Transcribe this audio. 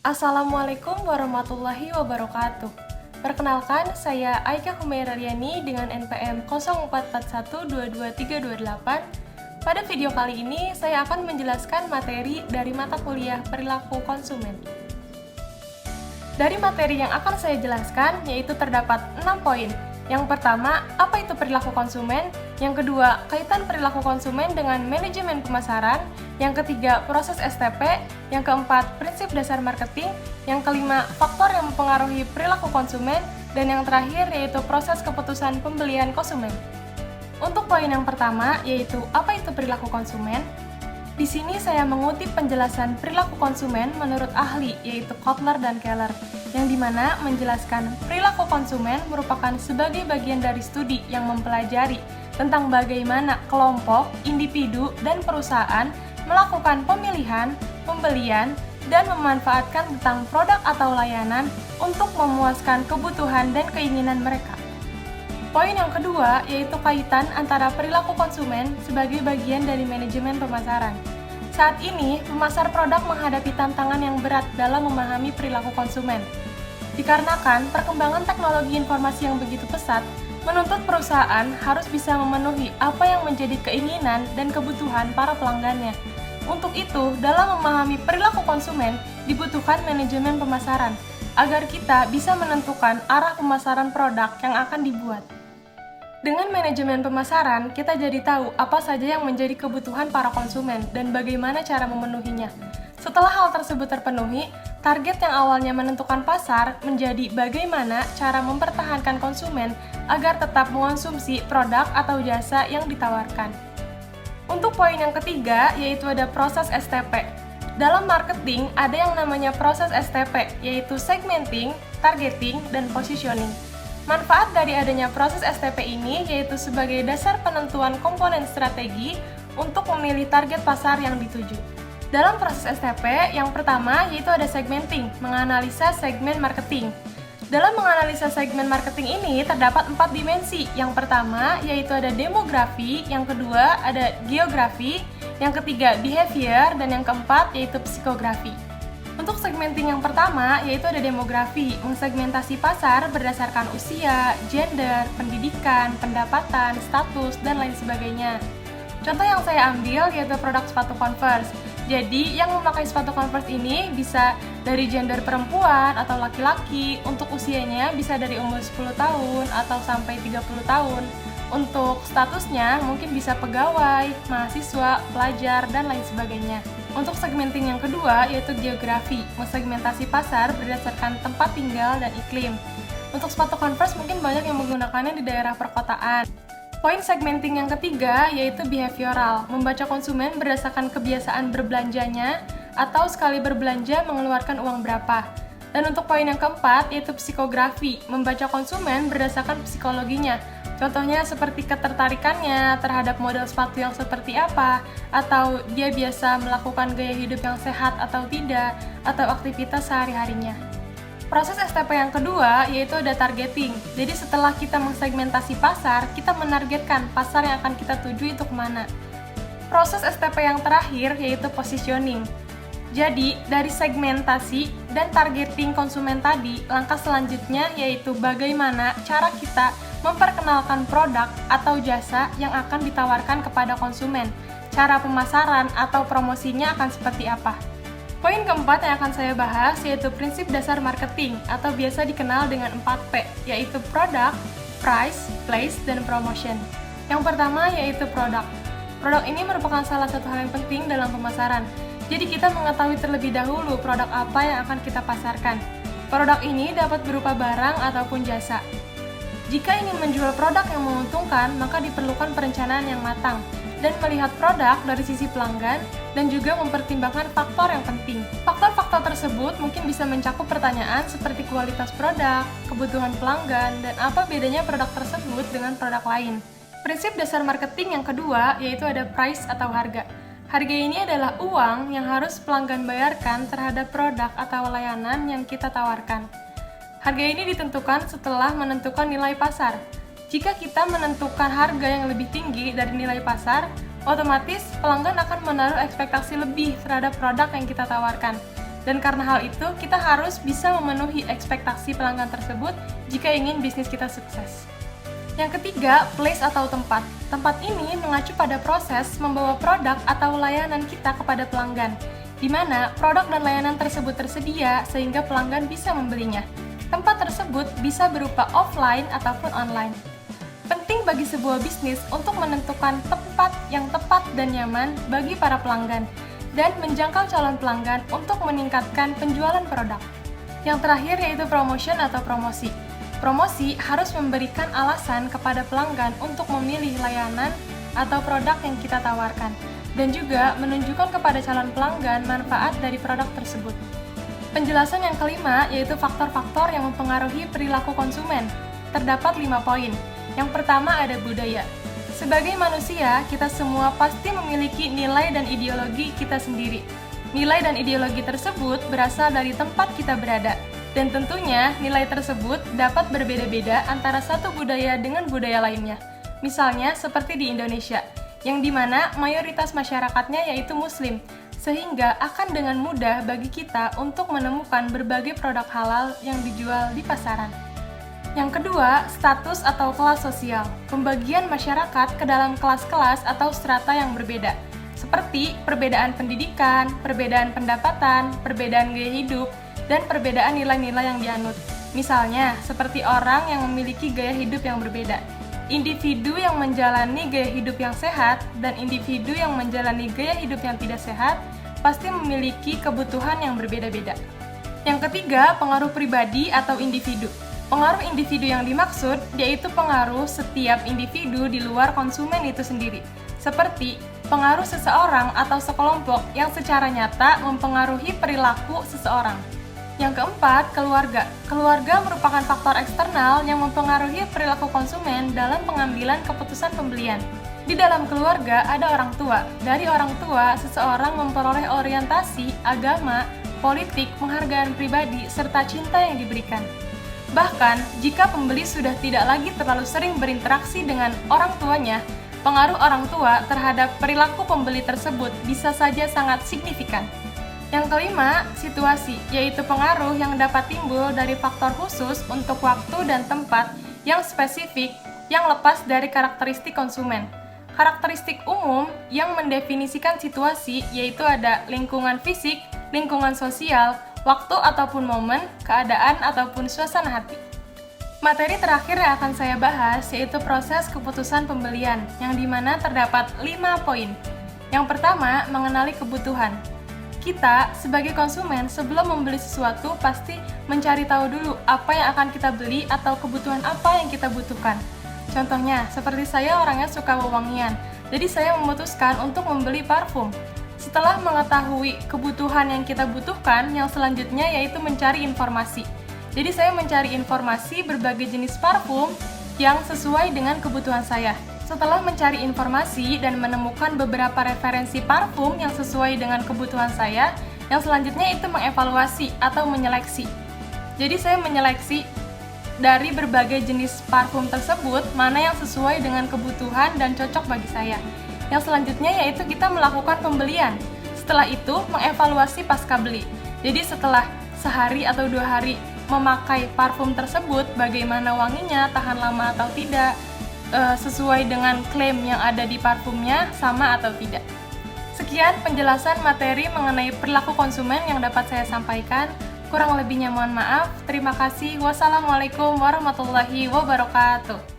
Assalamualaikum warahmatullahi wabarakatuh. Perkenalkan, saya Aika Humairariani dengan NPM 0441222328. Pada video kali ini, saya akan menjelaskan materi dari mata kuliah Perilaku Konsumen. Dari materi yang akan saya jelaskan, yaitu terdapat 6 poin. Yang pertama, apa itu perilaku konsumen? Yang kedua, kaitan perilaku konsumen dengan manajemen pemasaran. Yang ketiga, proses STP. Yang keempat, prinsip dasar marketing. Yang kelima, faktor yang mempengaruhi perilaku konsumen. Dan yang terakhir, yaitu proses keputusan pembelian konsumen. Untuk poin yang pertama, yaitu apa itu perilaku konsumen? Di sini saya mengutip penjelasan perilaku konsumen menurut ahli, yaitu Kotler dan Keller, yang dimana menjelaskan perilaku konsumen merupakan sebagai bagian dari studi yang mempelajari tentang bagaimana kelompok, individu, dan perusahaan melakukan pemilihan, pembelian, dan memanfaatkan tentang produk atau layanan untuk memuaskan kebutuhan dan keinginan mereka. Poin yang kedua yaitu kaitan antara perilaku konsumen sebagai bagian dari manajemen pemasaran. Saat ini, pemasar produk menghadapi tantangan yang berat dalam memahami perilaku konsumen. Dikarenakan perkembangan teknologi informasi yang begitu pesat, menuntut perusahaan harus bisa memenuhi apa yang menjadi keinginan dan kebutuhan para pelanggannya. Untuk itu, dalam memahami perilaku konsumen, dibutuhkan manajemen pemasaran, agar kita bisa menentukan arah pemasaran produk yang akan dibuat. Dengan manajemen pemasaran, kita jadi tahu apa saja yang menjadi kebutuhan para konsumen dan bagaimana cara memenuhinya. Setelah hal tersebut terpenuhi, target yang awalnya menentukan pasar menjadi bagaimana cara mempertahankan konsumen agar tetap mengonsumsi produk atau jasa yang ditawarkan. Untuk poin yang ketiga, yaitu ada proses STP. Dalam marketing, ada yang namanya proses STP, yaitu segmenting, targeting, dan positioning. Manfaat dari adanya proses STP ini yaitu sebagai dasar penentuan komponen strategi untuk memilih target pasar yang dituju. Dalam proses STP, yang pertama yaitu ada segmenting, menganalisa segmen marketing. Dalam menganalisa segmen marketing ini terdapat 4 dimensi. Yang pertama yaitu ada demografi, yang kedua ada geografi, yang ketiga behavior, dan yang keempat yaitu psikografi. Untuk segmenting yang pertama, yaitu ada demografi, mensegmentasi pasar berdasarkan usia, gender, pendidikan, pendapatan, status, dan lain sebagainya. Contoh yang saya ambil yaitu produk sepatu Converse. Jadi, yang memakai sepatu Converse ini bisa dari gender perempuan atau laki-laki, untuk usianya bisa dari umur 10 tahun atau sampai 30 tahun. Untuk statusnya mungkin bisa pegawai, mahasiswa, pelajar, dan lain sebagainya. Untuk segmenting yang kedua yaitu geografi, mensegmentasi pasar berdasarkan tempat tinggal dan iklim. Untuk sepatu Converse mungkin banyak yang menggunakannya di daerah perkotaan. Poin segmenting yang ketiga yaitu behavioral, membaca konsumen berdasarkan kebiasaan berbelanjanya atau sekali berbelanja mengeluarkan uang berapa. Dan untuk poin yang keempat yaitu psikografi, membaca konsumen berdasarkan psikologinya. Contohnya seperti ketertarikannya terhadap model sepatu yang seperti apa, atau dia biasa melakukan gaya hidup yang sehat atau tidak, atau aktivitas sehari-harinya. Proses STP yang kedua yaitu ada targeting. Jadi setelah kita mensegmentasi pasar, kita menargetkan pasar yang akan kita tuju itu kemana. Proses STP yang terakhir yaitu positioning. Jadi, dari segmentasi dan targeting konsumen tadi, langkah selanjutnya yaitu bagaimana cara kita memperkenalkan produk atau jasa yang akan ditawarkan kepada konsumen. Cara pemasaran atau promosinya akan seperti apa. Poin keempat yang akan saya bahas yaitu prinsip dasar marketing atau biasa dikenal dengan 4P, yaitu product, price, place, dan promotion. Yang pertama yaitu produk. Produk ini merupakan salah satu hal yang penting dalam pemasaran. Jadi kita mengetahui terlebih dahulu produk apa yang akan kita pasarkan. Produk ini dapat berupa barang ataupun jasa. Jika ingin menjual produk yang menguntungkan, maka diperlukan perencanaan yang matang dan melihat produk dari sisi pelanggan dan juga mempertimbangkan faktor yang penting. Faktor-faktor tersebut mungkin bisa mencakup pertanyaan seperti kualitas produk, kebutuhan pelanggan, dan apa bedanya produk tersebut dengan produk lain. Prinsip dasar marketing yang kedua yaitu ada price atau harga. Harga ini adalah uang yang harus pelanggan bayarkan terhadap produk atau layanan yang kita tawarkan. Harga ini ditentukan setelah menentukan nilai pasar. Jika kita menentukan harga yang lebih tinggi dari nilai pasar, otomatis pelanggan akan menaruh ekspektasi lebih terhadap produk yang kita tawarkan. Dan karena hal itu, kita harus bisa memenuhi ekspektasi pelanggan tersebut jika ingin bisnis kita sukses. Yang ketiga, place atau tempat. Tempat ini mengacu pada proses membawa produk atau layanan kita kepada pelanggan, di mana produk dan layanan tersebut tersedia sehingga pelanggan bisa membelinya. Tempat tersebut bisa berupa offline ataupun online. Penting bagi sebuah bisnis untuk menentukan tempat yang tepat dan nyaman bagi para pelanggan, dan menjangkau calon pelanggan untuk meningkatkan penjualan produk. Yang terakhir yaitu promotion atau promosi. Promosi harus memberikan alasan kepada pelanggan untuk memilih layanan atau produk yang kita tawarkan, dan juga menunjukkan kepada calon pelanggan manfaat dari produk tersebut. Penjelasan yang kelima yaitu faktor-faktor yang mempengaruhi perilaku konsumen. Terdapat 5 poin. Yang pertama ada budaya. Sebagai manusia, kita semua pasti memiliki nilai dan ideologi kita sendiri. Nilai dan ideologi tersebut berasal dari tempat kita berada, dan tentunya nilai tersebut dapat berbeda-beda antara satu budaya dengan budaya lainnya. Misalnya seperti di Indonesia, yang dimana mayoritas masyarakatnya yaitu Muslim, sehingga akan dengan mudah bagi kita untuk menemukan berbagai produk halal yang dijual di pasaran. Yang kedua, status atau kelas sosial. Pembagian masyarakat ke dalam kelas-kelas atau strata yang berbeda, seperti perbedaan pendidikan, perbedaan pendapatan, perbedaan gaya hidup, dan perbedaan nilai-nilai yang dianut. Misalnya, seperti orang yang memiliki gaya hidup yang berbeda. Individu yang menjalani gaya hidup yang sehat dan individu yang menjalani gaya hidup yang tidak sehat pasti memiliki kebutuhan yang berbeda-beda. Yang ketiga, pengaruh pribadi atau individu. Pengaruh individu yang dimaksud yaitu pengaruh setiap individu di luar konsumen itu sendiri, seperti pengaruh seseorang atau sekelompok yang secara nyata mempengaruhi perilaku seseorang. Yang keempat, keluarga. Keluarga merupakan faktor eksternal yang mempengaruhi perilaku konsumen dalam pengambilan keputusan pembelian. Di dalam keluarga ada orang tua. Dari orang tua, seseorang memperoleh orientasi, agama, politik, penghargaan pribadi, serta cinta yang diberikan. Bahkan, jika pembeli sudah tidak lagi terlalu sering berinteraksi dengan orang tuanya, pengaruh orang tua terhadap perilaku pembeli tersebut bisa saja sangat signifikan. Yang kelima, situasi, yaitu pengaruh yang dapat timbul dari faktor khusus untuk waktu dan tempat yang spesifik yang lepas dari karakteristik konsumen. Karakteristik umum yang mendefinisikan situasi yaitu ada lingkungan fisik, lingkungan sosial, waktu ataupun momen, keadaan ataupun suasana hati. Materi terakhir yang akan saya bahas yaitu proses keputusan pembelian, yang dimana terdapat 5 poin. Yang pertama, mengenali kebutuhan. Kita, sebagai konsumen, sebelum membeli sesuatu pasti mencari tahu dulu apa yang akan kita beli atau kebutuhan apa yang kita butuhkan. Contohnya, seperti saya orangnya suka wewangian, jadi saya memutuskan untuk membeli parfum. Setelah mengetahui kebutuhan yang kita butuhkan, yang selanjutnya yaitu mencari informasi. Jadi saya mencari informasi berbagai jenis parfum yang sesuai dengan kebutuhan saya. Setelah mencari informasi dan menemukan beberapa referensi parfum yang sesuai dengan kebutuhan saya, yang selanjutnya itu mengevaluasi atau menyeleksi. Jadi saya menyeleksi dari berbagai jenis parfum tersebut, mana yang sesuai dengan kebutuhan dan cocok bagi saya. Yang selanjutnya yaitu kita melakukan pembelian. Setelah itu, mengevaluasi pasca beli. Jadi setelah sehari atau 2 hari memakai parfum tersebut, bagaimana wanginya, tahan lama atau tidak, sesuai dengan klaim yang ada di parfumnya, sama atau tidak. Sekian penjelasan materi mengenai perilaku konsumen yang dapat saya sampaikan. Kurang lebihnya mohon maaf. Terima kasih. Wassalamualaikum warahmatullahi wabarakatuh.